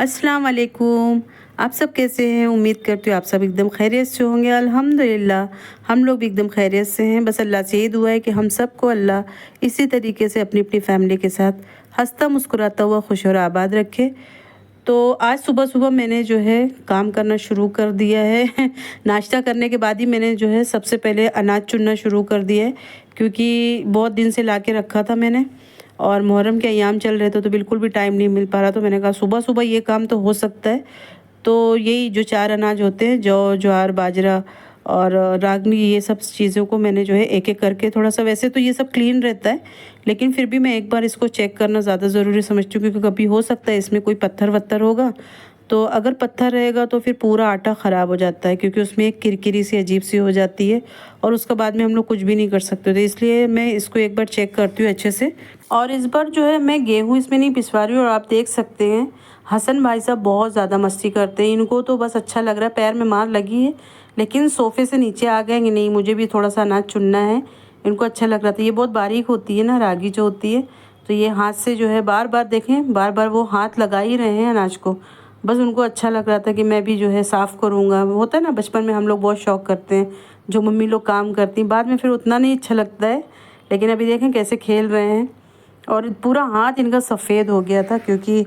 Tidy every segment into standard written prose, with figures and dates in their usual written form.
अस्सलाम वालेकुम। आप सब कैसे हैं? उम्मीद करती हूँ आप सब एकदम खैरियत से होंगे। अल्हम्दुलिल्लाह हम लोग भी एकदम खैरियत से हैं। बस अल्लाह से ये दुआ है कि हम सबको अल्लाह इसी तरीके से अपनी अपनी फैमिली के साथ हंसता मुस्कुराता हुआ खुश और आबाद रखे। तो आज सुबह-सुबह मैंने जो है काम करना शुरू कर दिया है। नाश्ता करने के बाद ही मैंने जो है सबसे पहले अनाज चुनना शुरू कर दिया है, क्योंकि बहुत दिन से ला के रखा था मैंने और मुहर्रम के अय्याम चल रहे थे तो बिल्कुल भी टाइम नहीं मिल पा रहा। तो मैंने कहा सुबह-सुबह ये काम तो हो सकता है। तो यही जो 4 अनाज होते हैं जौ, ज्वार, बाजरा और रागनी, ये सब चीज़ों को मैंने जो है एक-एक करके थोड़ा-सा, वैसे तो ये सब क्लीन रहता है, लेकिन फिर भी मैं एक बार इसको चेक करना ज़्यादा ज़रूरी समझती हूँ, क्योंकि कभी हो सकता है इसमें कोई पत्थर-वत्थर होगा, तो अगर पत्थर रहेगा तो फिर पूरा आटा ख़राब हो जाता है, क्योंकि उसमें एक किरकिरी सी अजीब सी हो जाती है और उसके बाद में हम लोग कुछ भी नहीं कर सकते। तो इसलिए मैं इसको एक बार चेक करती हूँ अच्छे से। और इस बार जो है मैं गेहूँ इसमें नहीं पिसवा रही हूँ। और आप देख सकते हैं हसन भाई साहब बहुत ज़्यादा मस्ती करते हैं। इनको तो बस अच्छा लग रहा है, पैर में मार लगी है, लेकिन सोफ़े से नीचे आ गए कि नहीं मुझे भी थोड़ा सा अनाज चुनना है। इनको अच्छा लग रहा था। ये बहुत बारीक होती है ना रागी जो होती है, तो ये हाथ से जो है बार-बार देखें, बार-बार वो हाथ लगा ही रहे हैं अनाज को। बस उनको अच्छा लग रहा था कि मैं भी जो है साफ़ करूँगा। होता है ना, बचपन में हम लोग बहुत शौक करते हैं, जो मम्मी लोग काम करती हैं, बाद में फिर उतना नहीं अच्छा लगता है। लेकिन अभी देखें कैसे खेल रहे हैं और पूरा हाथ इनका सफ़ेद हो गया था, क्योंकि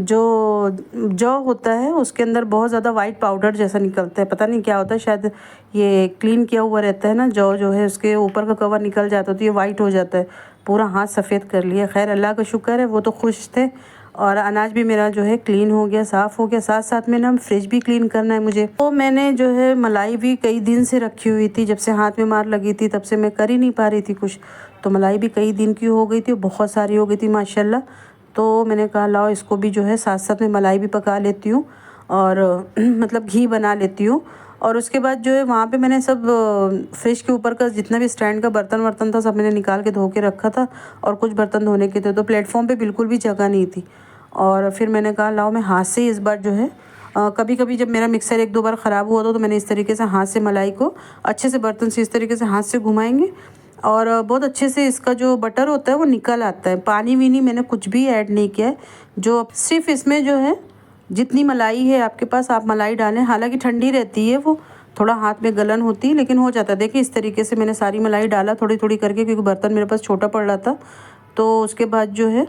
जो जौ होता है उसके अंदर बहुत ज़्यादा वाइट पाउडर जैसा निकलता है, पता नहीं क्या होता है, शायद ये क्लीन किया हुआ रहता है ना, जौ जो है उसके ऊपर का कवर निकल जाता है तो ये वाइट हो जाता है। पूरा हाथ सफ़ेद कर लिया। खैर अल्लाह का शुक्र है, वो तो खुश थे और अनाज भी मेरा जो है क्लीन हो गया, साफ़ हो गया। साथ साथ में ना फ्रिज भी क्लीन करना है मुझे। तो मैंने जो है मलाई भी कई दिन से रखी हुई थी, जब से हाथ में मार लगी थी तब से मैं कर ही नहीं पा रही थी कुछ। तो मलाई भी कई दिन की हो गई थी, बहुत सारी हो गई थी माशाल्लाह। तो मैंने कहा लाओ इसको भी जो है साथ साथ में मलाई भी पका लेती हूँ और मतलब घी बना लेती हूँ। और उसके बाद जो है वहाँ पे मैंने सब फ्रिज के ऊपर का जितना भी स्टैंड का बर्तन वर्तन था सब मैंने निकाल के धो के रखा था, और कुछ बर्तन धोने के थे, तो प्लेटफॉर्म पे बिल्कुल भी जगह नहीं थी। और फिर मैंने कहा लाओ मैं हाथ से ही इस बार जो है कभी कभी जब मेरा मिक्सर एक दो बार ख़राब हुआ था तो मैंने इस तरीके से हाथ से मलाई को अच्छे से बर्तन से इस तरीके से हाथ से घुमाएंगे और बहुत अच्छे से इसका जो बटर होता है वो निकल आता है। पानी वीनी मैंने कुछ भी ऐड नहीं किया है। जो सिर्फ इसमें जो है जितनी मलाई है आपके पास आप मलाई डालें, हालांकि ठंडी रहती है वो, थोड़ा हाथ में गलन होती है लेकिन हो जाता है। देखिए इस तरीके से मैंने सारी मलाई डाला थोड़ी थोड़ी करके, क्योंकि बर्तन मेरे पास छोटा पड़ रहा था। तो उसके बाद जो है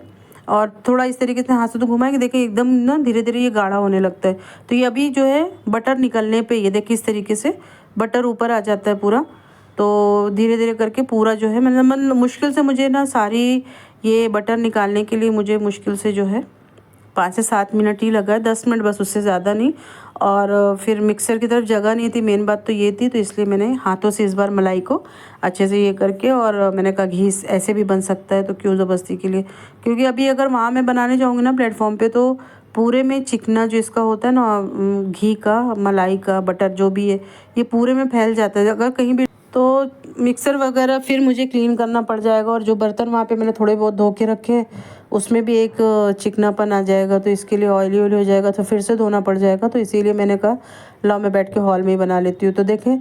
और थोड़ा इस तरीके से हाथ से तो घुमाएंगे, देखिए एकदम ना धीरे धीरे ये गाढ़ा होने लगता है। तो ये अभी जो है बटर निकलने पे, ये देखिए इस तरीके से बटर ऊपर आ जाता है पूरा। तो धीरे धीरे करके पूरा जो है मतलब मुश्किल से मुझे ना सारी ये बटर निकालने के लिए मुझे मुश्किल से जो है 5 से 7 मिनट ही लगा है, 10 मिनट बस, उससे ज़्यादा नहीं। और फिर मिक्सर की तरफ जगह नहीं थी, मेन बात तो ये थी, तो इसलिए मैंने हाथों से इस बार मलाई को अच्छे से ये करके, और मैंने कहा घी ऐसे भी बन सकता है तो क्यों ज़बरदस्ती के लिए, क्योंकि अभी अगर वहाँ मैं बनाने जाऊँगी ना प्लेटफॉर्म पे तो पूरे में चिकना जो इसका होता है ना घी का, मलाई का, बटर जो भी है, ये पूरे में फैल जाता है। अगर कहीं भी तो मिक्सर वगैरह फिर मुझे क्लीन करना पड़ जाएगा, और जो बर्तन वहाँ पे मैंने थोड़े बहुत धो के रखे हैं उसमें भी एक चिकनापन आ जाएगा, तो इसके लिए ऑयली ऑयली हो जाएगा, तो फिर से धोना पड़ जाएगा। तो इसीलिए मैंने कहा लाओ मैं बैठ के हॉल में ही बना लेती हूँ। तो देखें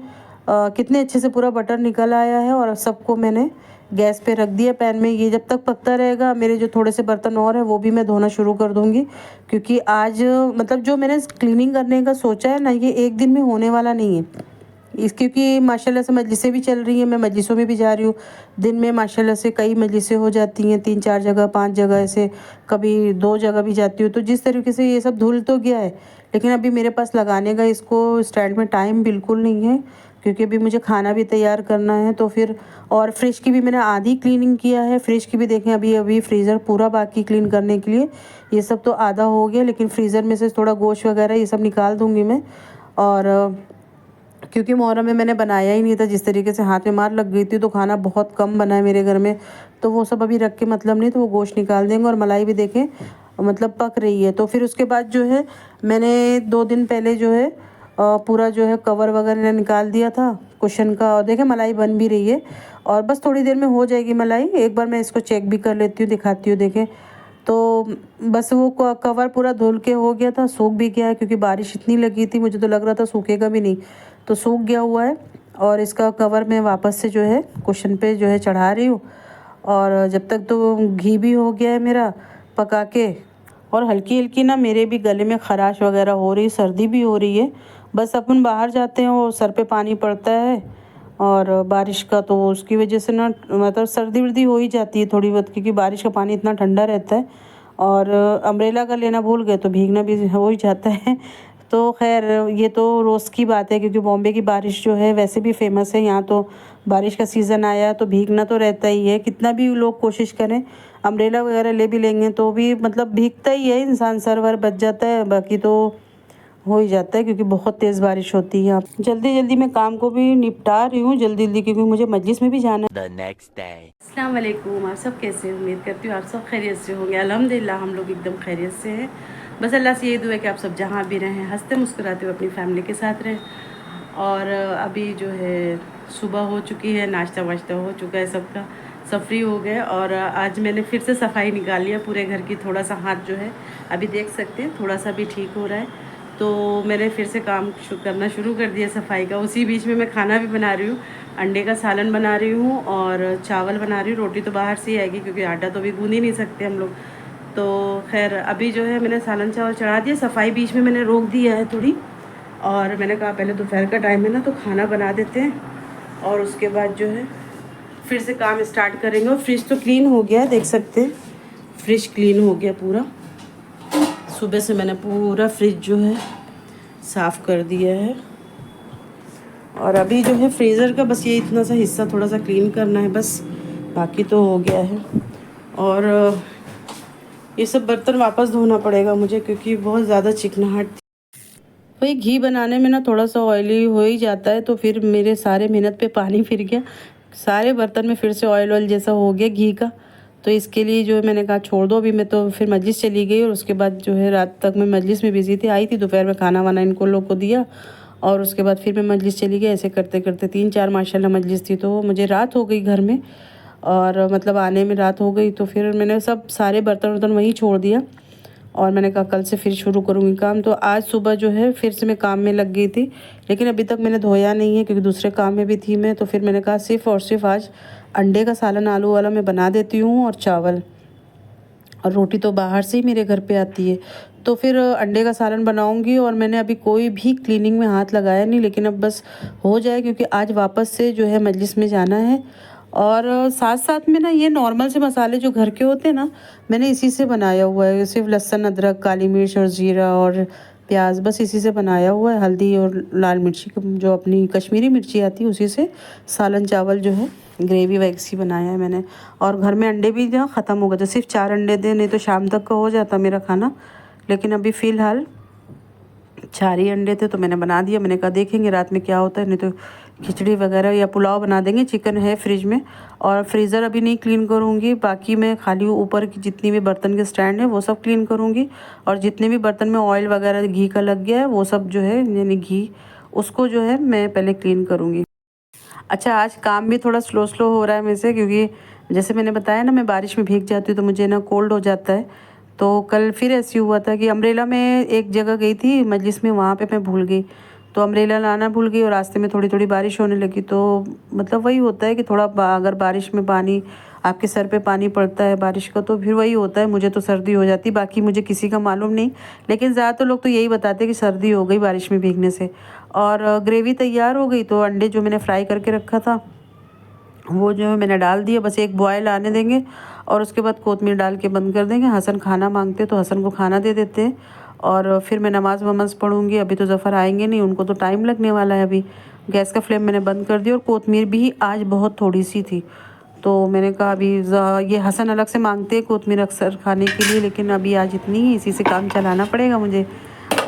कितने अच्छे से पूरा बटर निकल आया है, और सबको मैंने गैस पे रख दिया पैन में। ये जब तक पकता रहेगा मेरे जो थोड़े से बर्तन और है वो भी मैं धोना शुरू कर दूँगी, क्योंकि आज मतलब जो मैंने क्लीनिंग करने का सोचा है ना, ये एक दिन में होने वाला नहीं है। क्योंकि माशाल्लाह से मजलिसें भी चल रही हैं, मैं मजलिसों में भी जा रही हूँ। दिन में माशाल्लाह से कई मजलिसें हो जाती हैं, 3-4 जगह 5 जगह ऐसे, कभी 2 जगह भी जाती हूँ। तो जिस तरीके से ये सब धुल तो गया है, लेकिन अभी मेरे पास लगाने का इसको स्टैंड में टाइम बिल्कुल नहीं है, क्योंकि अभी मुझे खाना भी तैयार करना है। तो फिर और फ्रिज की भी मैंने आधी क्लीनिंग किया है। फ्रिज की भी देखें अभी अभी फ्रीज़र पूरा बाकी क्लीन करने के लिए, ये सब तो आधा हो गया, लेकिन फ्रीज़र में से थोड़ा गोश्त वगैरह ये सब निकाल दूँगी मैं। और क्योंकि मुहर्रम में मैंने बनाया ही नहीं था, जिस तरीके से हाथ में मार लग गई थी तो खाना बहुत कम बना है मेरे घर में, तो वो सब अभी रख के मतलब नहीं, तो वो गोश्त निकाल देंगे। और मलाई भी देखें मतलब पक रही है। तो फिर उसके बाद जो है मैंने 2 दिन पहले जो है पूरा जो है कवर वगैरह निकाल दिया था कुशन का, और देखें मलाई बन भी रही है और बस थोड़ी देर में हो जाएगी मलाई। एक बार मैं इसको चेक भी कर लेती हूँ, दिखाती हूँ। देखें तो बस वो कवर पूरा धुल के हो गया था, सूख भी गया है, क्योंकि बारिश इतनी लगी थी मुझे तो लग रहा था सूखेगा भी नहीं, तो सूख गया हुआ है। और इसका कवर मैं वापस से जो है कुशन पे जो है चढ़ा रही हूँ, और जब तक तो घी भी हो गया है मेरा पका के, और हल्की हल्की ना मेरे भी गले में ख़राश वगैरह हो रही, सर्दी भी हो रही है। बस अपन बाहर जाते हैं और सर पे पानी पड़ता है और बारिश का, तो उसकी वजह से ना मतलब सर्दी वर्दी हो ही जाती है थोड़ी बहुत, क्योंकि बारिश का पानी इतना ठंडा रहता है। और अम्ब्रेला का लेना भूल गए तो भीगना भी हो ही जाता है। तो खैर ये तो रोज़ की बात है, क्योंकि बॉम्बे की बारिश जो है वैसे भी फेमस है। यहाँ तो बारिश का सीज़न आया तो भीगना तो रहता ही है, कितना भी लोग कोशिश करें अम्ब्रेला वगैरह ले भी लेंगे तो भी मतलब भीगता ही है इंसान, सर वर बच जाता है, बाकी तो हो ही जाता है क्योंकि बहुत तेज़ बारिश होती है। यहाँ जल्दी जल्दी मैं काम को भी निपटा रही हूँ जल्दी जल्दी, क्योंकि मुझे मजलिस में भी जाना है। अस्सलाम वालेकुम, आप सब कैसे हैं? उम्मीद करती हूँ आप सब खैरियत से होंगे। अल्हम्दुलिल्लाह हम लोग एकदम खैरियत से हैं। बस अल्लाह से ये दुआ है कि आप सब जहाँ भी रहें हंसते मुस्कुराते हुए अपनी फैमिली के साथ रहें। और अभी जो है सुबह हो चुकी है, नाश्ता वाश्ता हो चुका है सबका, सब फ्री हो गए। और आज मैंने फिर से सफाई निकाल लिया पूरे घर की। थोड़ा सा हाथ जो है अभी देख सकते हैं थोड़ा सा भी ठीक हो रहा है, तो मैंने फिर से काम करना शुरू कर दिया सफाई का। उसी बीच में मैं खाना भी बना रही हूँ, अंडे का सालन बना रही हूँ और चावल बना रही हूँ। रोटी तो बाहर से ही आएगी क्योंकि आटा तो अभी गूंद ही नहीं सकते हम लोग। तो खैर अभी जो है मैंने सालन चावल चढ़ा दिया, सफाई बीच में मैंने रोक दिया है थोड़ी। और मैंने कहा पहले दोपहर का टाइम है ना तो खाना बना देते हैं और उसके बाद जो है फिर से काम स्टार्ट करेंगे। और फ्रिज तो क्लीन हो गया है, देख सकते हैं फ्रिज क्लीन हो गया पूरा। सुबह से मैंने पूरा फ्रिज जो है साफ़ कर दिया है। और अभी जो है फ्रीज़र का बस ये इतना सा हिस्सा थोड़ा सा क्लीन करना है बस, बाकी तो हो गया है। और ये सब बर्तन वापस धोना पड़ेगा मुझे क्योंकि बहुत ज़्यादा चिकनाहट थी। वही घी बनाने में ना थोड़ा सा ऑयली हो ही जाता है, तो फिर मेरे सारे मेहनत पे पानी फिर गया, सारे बर्तन में फिर से ऑयल ऑयल जैसा हो गया घी का। तो इसके लिए जो है मैंने कहा छोड़ दो अभी। मैं तो फिर मजलिस चली गई और उसके बाद जो है रात तक मैं मजलिस में बिज़ी थी। आई थी दोपहर में खाना वाना इनको लोग को दिया और उसके बाद फिर मैं मजलिस चली गई। ऐसे करते करते 3-4 माशाल्लाह मजलिस थी, तो मुझे रात हो गई घर में और मतलब आने में रात हो गई। तो फिर मैंने सब सारे बर्तन वर्तन वहीं छोड़ दिया और मैंने कहा कल से फिर शुरू करूँगी काम। तो आज सुबह जो है फिर से मैं काम में लग गई थी, लेकिन अभी तक मैंने धोया नहीं है क्योंकि दूसरे काम में भी थी मैं। तो फिर मैंने कहा सिर्फ़ और सिर्फ आज अंडे का सालन आलू वाला मैं बना देती हूँ और चावल, और रोटी तो बाहर से ही मेरे घर पे आती है। तो फिर अंडे का सालन बनाऊंगी। और मैंने अभी कोई भी क्लीनिंग में हाथ लगाया नहीं, लेकिन अब बस हो जाए क्योंकि आज वापस से जो है मजलिस में जाना है। और साथ साथ में ना ये नॉर्मल से मसाले जो घर के होते हैं ना, मैंने इसी से बनाया हुआ है। सिर्फ लहसुन अदरक काली मिर्च और ज़ीरा और प्याज, बस इसी से बनाया हुआ है। हल्दी और लाल मिर्ची जो अपनी कश्मीरी मिर्ची आती है उसी से सालन चावल जो है ग्रेवी वैक्सी बनाया है मैंने। और घर में अंडे भी जो ख़त्म हो गए थे, सिर्फ 4 अंडे थे, नहीं तो शाम तक का हो जाता मेरा खाना। लेकिन अभी फ़िलहाल 4 ही अंडे थे तो मैंने बना दिया। मैंने कहा देखेंगे रात में क्या होता है, नहीं तो खिचड़ी वगैरह या पुलाव बना देंगे। चिकन है फ्रिज में और फ्रीज़र अभी नहीं क्लीन करूँगी, बाकी मैं खाली ऊपर की जितनी भी बर्तन के स्टैंड है वो सब क्लीन करूँगी। और जितने भी बर्तन में ऑयल वगैरह घी का लग गया है वो सब जो है यानी घी, उसको जो है मैं पहले क्लीन करूँगी। अच्छा आज काम भी थोड़ा स्लो स्लो हो रहा है मेरे से, क्योंकि जैसे मैंने बताया ना मैं बारिश में भीग जाती हूँ तो मुझे ना कोल्ड हो जाता है। तो कल फिर ऐसे हुआ था कि अम्ब्रेला में एक जगह गई थी मजलिस में, वहाँ पे मैं भूल गई तो अम्ब्रेला लाना भूल गई और रास्ते में थोड़ी थोड़ी बारिश होने लगी। तो मतलब वही होता है कि थोड़ा अगर बारिश में पानी आपके सर पे पानी पड़ता है बारिश का तो फिर वही होता है, मुझे तो सर्दी हो जाती। बाकी मुझे किसी का मालूम नहीं, लेकिन ज़्यादातर लोग तो यही बताते हैं कि सर्दी हो गई बारिश में भीगने से। और ग्रेवी तैयार हो गई तो अंडे जो मैंने फ्राई करके रखा था वो जो है मैंने डाल दिया। बस एक बॉयल आने देंगे और उसके बाद कोतमीर डाल के बंद कर देंगे। हसन खाना मांगते तो हसन को खाना दे देते हैं और फिर मैं नमाज़ वमाज़ पढ़ूँगी। अभी तो ज़फ़र आएंगे नहीं, उनको तो टाइम लगने वाला है। अभी गैस का फ्लेम मैंने बंद कर दिया और कोतमीर भी आज बहुत थोड़ी सी थी, तो मैंने कहा अभी ये हसन अलग से मांगते हैं कोतमीर अक्सर खाने के लिए, लेकिन अभी आज इतनी ही, इसी से काम चलाना पड़ेगा मुझे।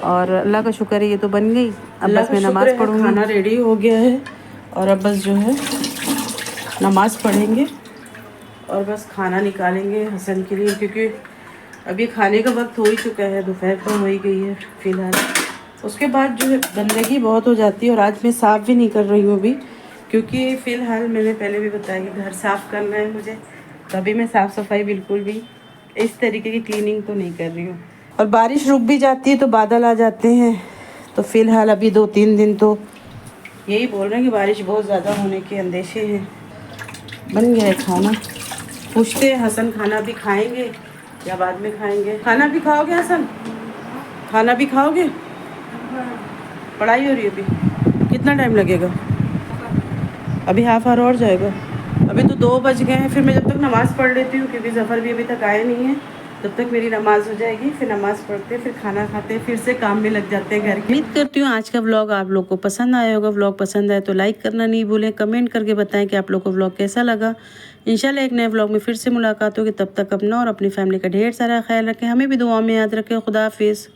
और अल्लाह का शुक्र है ये तो बन गई। अब बस मैं नमाज़ पढ़ूँगी। खाना रेडी हो गया है और अब बस जो है नमाज़ पढ़ेंगे और बस खाना निकालेंगे हसन के लिए, क्योंकि अभी खाने का वक्त हो ही चुका है, दोपहर तो हो ही गई है फ़िलहाल। उसके बाद जो है गंदगी बहुत हो जाती है और आज मैं साफ़ भी नहीं कर रही हूँ अभी, क्योंकि फ़िलहाल मैंने पहले भी बताया कि घर साफ़ करना है मुझे, तभी मैं साफ़ सफाई बिल्कुल भी इस तरीके की क्लीनिंग तो नहीं कर रही हूँ। और बारिश रुक भी जाती है तो बादल आ जाते हैं, तो फ़िलहाल अभी 2-3 दिन तो यही बोल रहे हैं कि बारिश बहुत ज़्यादा होने के अंदेशे हैं। बन गया है खाना, पूछते हैं हसन खाना भी खाएंगे या बाद में खाएंगे? खाना भी खाओगे हसन? खाना भी खाओगे? पढ़ाई हो रही है अभी? कितना टाइम लगेगा? अभी हाफ आवर और जाएगा। अभी तो 2 बज गए हैं। फिर मैं जब तक नमाज़ पढ़ लेती हूँ, क्योंकि ज़फ़र भी अभी तक आए नहीं है, तब तक मेरी नमाज़ हो जाएगी। फिर नमाज़ पढ़ते, फिर खाना खाते, फिर से काम में लग जाते हैं घर के। उम्मीद करती हूँ आज का व्लॉग आप लोग को पसंद आया होगा। व्लॉग पसंद आए तो लाइक करना नहीं भूलें, कमेंट करके बताएं कि आप लोग को व्लॉग कैसा लगा। इंशाल्लाह एक नए व्लॉग में फिर से मुलाकात होगी। तब तक अपना और अपनी फैमिली का ढेर सारा ख्याल रखें। हमें भी दुआ में याद रखें। खुदा हाफिज़।